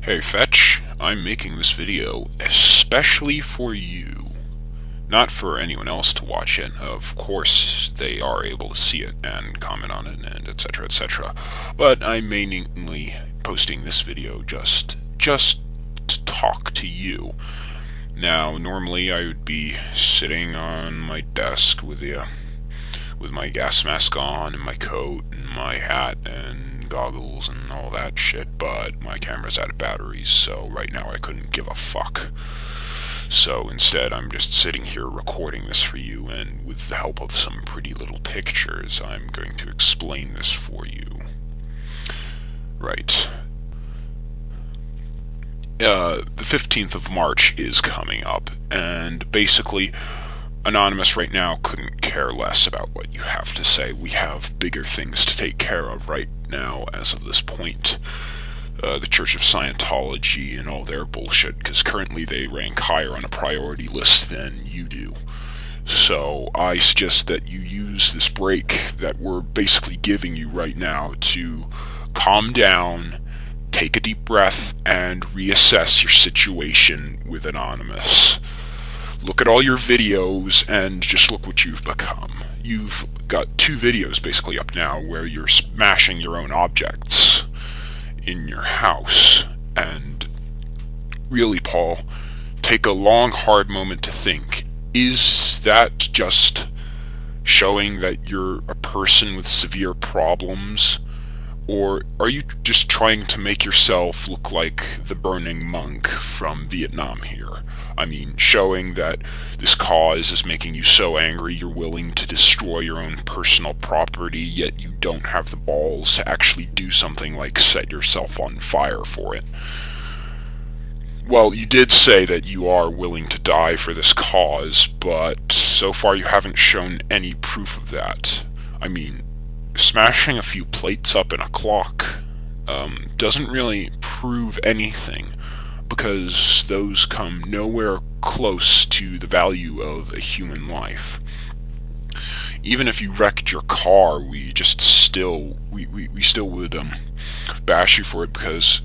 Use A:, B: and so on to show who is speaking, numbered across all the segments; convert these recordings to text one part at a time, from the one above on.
A: Hey Fetch, I'm making this video especially for you. Not for anyone else to watch it. Of course, they are able to see it and comment on it and etc. etc. But I'm mainly posting this video just to talk to you. Now, normally I would be sitting on my desk with my gas mask on and my coat and my hat and goggles and all that shit, but my camera's out of batteries, so right now I couldn't give a fuck. So instead I'm just sitting here recording this for you, and with the help of some pretty little pictures I'm going to explain this for you. Right. The 15th of March is coming up, and basically Anonymous right now couldn't care less about what you have to say. We have bigger things to take care of right now as of this point. The Church of Scientology and all their bullshit, because currently they rank higher on a priority list than you do. So I suggest that you use this break that we're basically giving you right now to calm down, take a deep breath, and reassess your situation with Anonymous. Look at all your videos and just look what you've become. You've got 2 videos basically up now where you're smashing your own objects in your house. And really, Paul, take a long, hard moment to think. Is that just showing that you're a person with severe problems? Or are you just trying to make yourself look like the burning monk from Vietnam here? I mean, showing that this cause is making you so angry you're willing to destroy your own personal property, yet you don't have the balls to actually do something like set yourself on fire for it. Well, you did say that you are willing to die for this cause, but so far you haven't shown any proof of that. I mean, smashing a few plates up in a clock doesn't really prove anything, because those come nowhere close to the value of a human life. Even if you wrecked your car, we still would bash you for it, because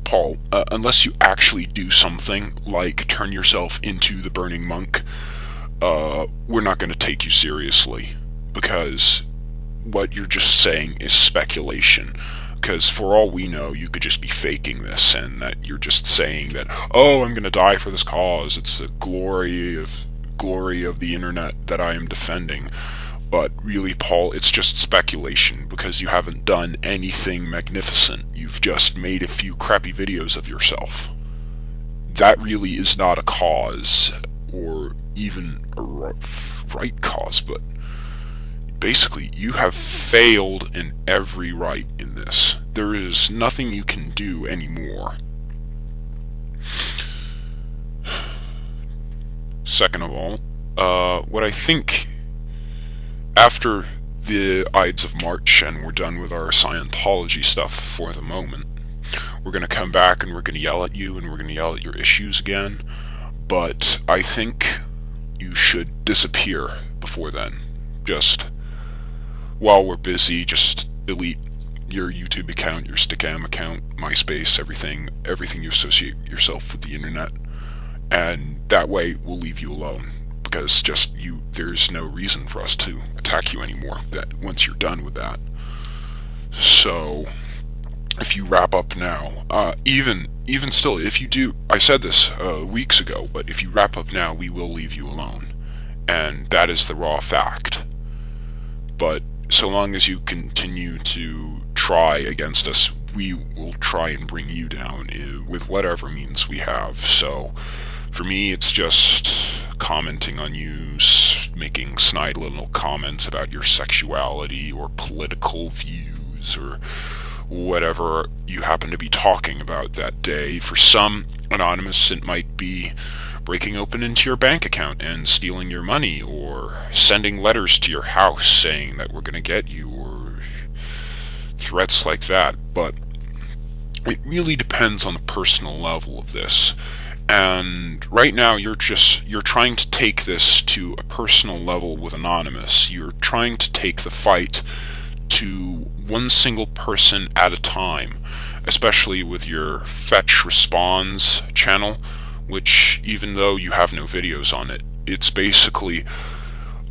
A: Paul, unless you actually do something like turn yourself into the burning monk, we're not going to take you seriously, because what you're just saying is speculation. Because for all we know, you could just be faking this, and that you're just saying that, oh, I'm going to die for this cause. It's the glory of the internet that I am defending. But really, Paul, it's just speculation, because you haven't done anything magnificent. You've just made a few crappy videos of yourself. That really is not a cause, or even a right cause, but basically, you have failed in every right in this. There is nothing you can do anymore. Second of all, what I think, after the Ides of March and we're done with our Scientology stuff for the moment, we're going to come back and we're going to yell at you and we're going to yell at your issues again. But I think you should disappear before then. Just while we're busy, just delete your YouTube account, your Stickam account, MySpace, everything you associate yourself with the internet, and that way we'll leave you alone, because there's no reason for us to attack you anymore that once you're done with that. So if you wrap up now, even still, if you do, I said this weeks ago, but if you wrap up now, we will leave you alone, and that is the raw fact. But so long as you continue to try against us, we will try and bring you down with whatever means we have. So for me, it's just commenting on you, making snide little comments about your sexuality or political views or whatever you happen to be talking about that day. For some Anonymous, it might be breaking open into your bank account and stealing your money, or sending letters to your house saying that we're going to get you, or threats like that. But it really depends on the personal level of this. And right now you're trying to take this to a personal level with Anonymous. You're trying to take the fight to one single person at a time. especially with your Fetch Responds channel, which, even though you have no videos on it, it's basically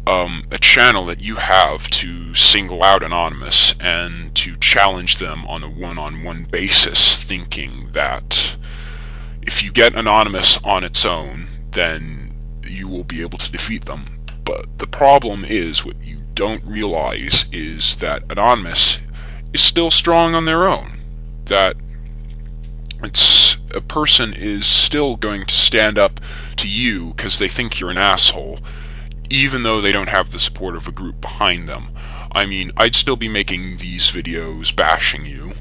A: a channel that you have to single out Anonymous and to challenge them on a one-on-one basis, thinking that if you get Anonymous on its own, then you will be able to defeat them. But the problem is, what you don't realize is that Anonymous is still strong on their own. That a person is still going to stand up to you because they think you're an asshole, even though they don't have the support of a group behind them. I mean, I'd still be making these videos bashing you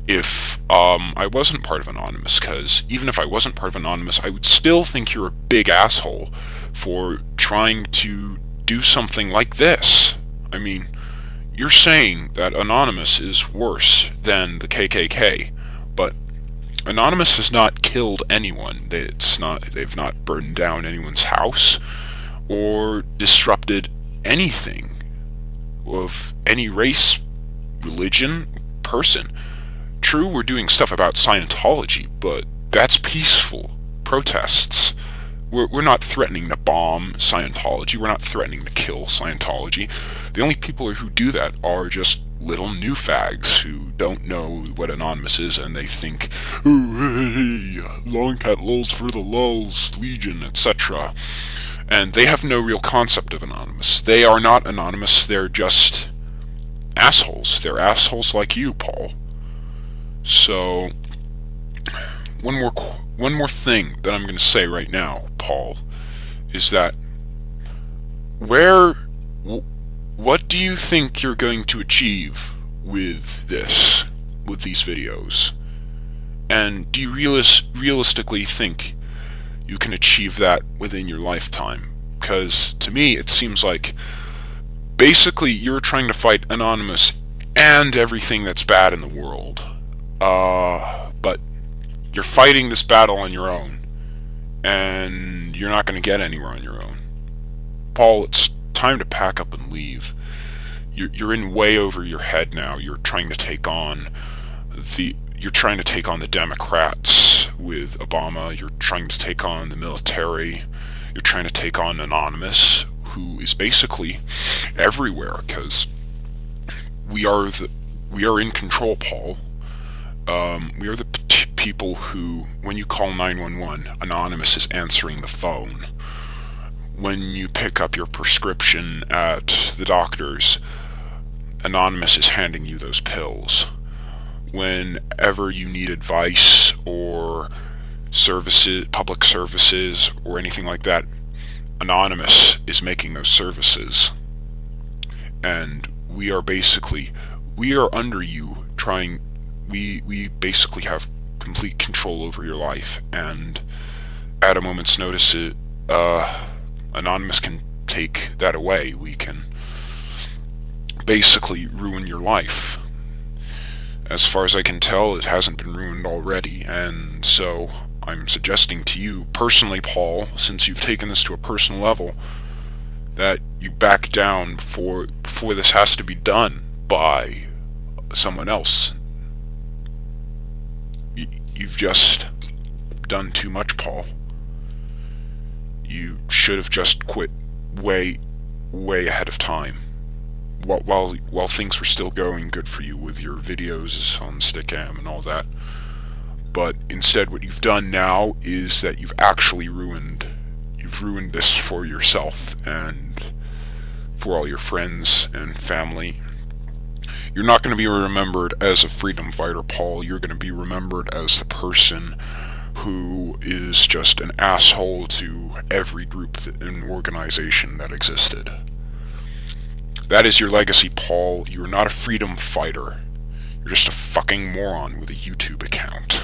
A: if I wasn't part of Anonymous, because even if I wasn't part of Anonymous, I would still think you're a big asshole for trying to do something like this. I mean, you're saying that Anonymous is worse than the KKK, but Anonymous has not killed anyone. They've not burned down anyone's house or disrupted anything of any race, religion, person. True, we're doing stuff about Scientology, but that's peaceful protests. We're not threatening to bomb Scientology. We're not threatening to kill Scientology. The only people who do that are just little newfags who don't know what Anonymous is, and they think, oh, hey, long cat lulz for the lulz, Legion, etc. And they have no real concept of Anonymous. They are not Anonymous, they're just assholes. They're assholes like you, Paul. So, one more thing that I'm going to say right now, Paul, is that what do you think you're going to achieve with these videos? And do you realistically think you can achieve that within your lifetime? Because to me, it seems like basically you're trying to fight Anonymous and everything that's bad in the world. But you're fighting this battle on your own, and you're not going to get anywhere on your own. Paul, it's time to pack up and leave. You're in way over your head now. You're trying to take on the Democrats with Obama. You're trying to take on the military. You're trying to take on Anonymous, who is basically everywhere, because we are in control, Paul. We are the people who, when you call 911, Anonymous is answering the phone. When you pick up your prescription at the doctor's, Anonymous is handing you those pills. Whenever you need advice or services, public services, or anything like that, Anonymous is making those services. And we are under you, we basically have complete control over your life, and at a moment's notice, Anonymous can take that away. We can basically ruin your life. As far as I can tell, it hasn't been ruined already, and so I'm suggesting to you personally, Paul, since you've taken this to a personal level, that you back down before this has to be done by someone else. You've just done too much, Paul. You should have just quit way ahead of time, while things were still going good for you with your videos on Stickam and all that. But instead, what you've done now is that you've ruined this for yourself and for all your friends and family. You're not going to be remembered as a freedom fighter, Paul. You're going to be remembered as the person who is just an asshole to every group and organization that existed. That is your legacy, Paul. You're not a freedom fighter. You're just a fucking moron with a YouTube account.